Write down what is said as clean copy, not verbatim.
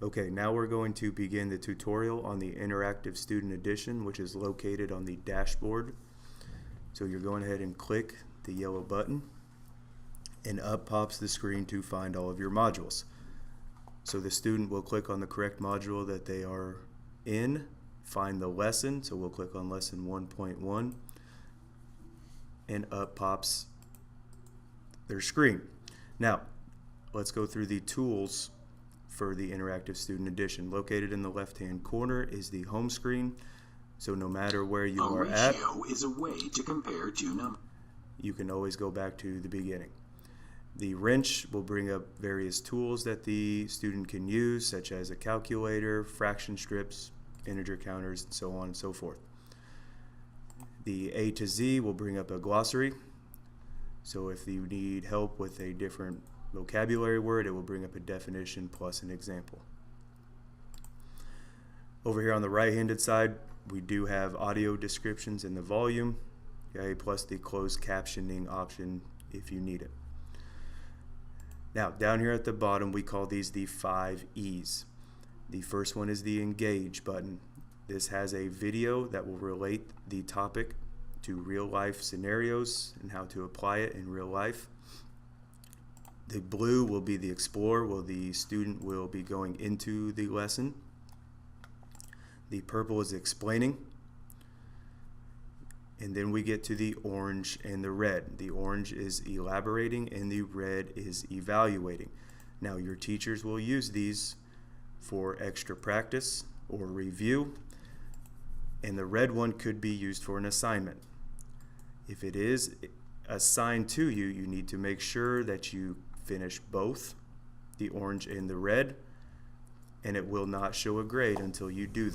Okay, now we're going to begin the tutorial on the Interactive Student Edition, which is located on the dashboard. So you're going ahead and click the yellow button, and up pops the screen to find all of your modules. So the student will click on the correct module that they are in, find the lesson, so we'll click on lesson 1.1, and up pops their screen. Now, let's go through the tools for the Interactive Student Edition. Located in the left-hand corner is the home screen. So no matter where you are at, a ratio is a way to compare two numbers. You can always go back to the beginning. The wrench will bring up various tools that the student can use, such as a calculator, fraction strips, integer counters, and so on and so forth. The A to Z will bring up a glossary. So if you need help with a different vocabulary word, it will bring up a definition plus an example. Over here on the right-handed side, we do have audio descriptions in the volume, okay, plus the closed captioning option if you need it. Now, down here at the bottom, we call these the 5 E's. The first one is the Engage button. This has a video that will relate the topic to real-life scenarios and how to apply it in real life. The blue will be the Explore, where the student will be going into the lesson. The purple is Explaining. And then we get to the orange and the red. The orange is Elaborating and the red is Evaluating. Now your teachers will use these for extra practice or review, and the red one could be used for an assignment. If it is assigned to you, you need to make sure that you finish both the orange and the red, and it will not show a grade until you do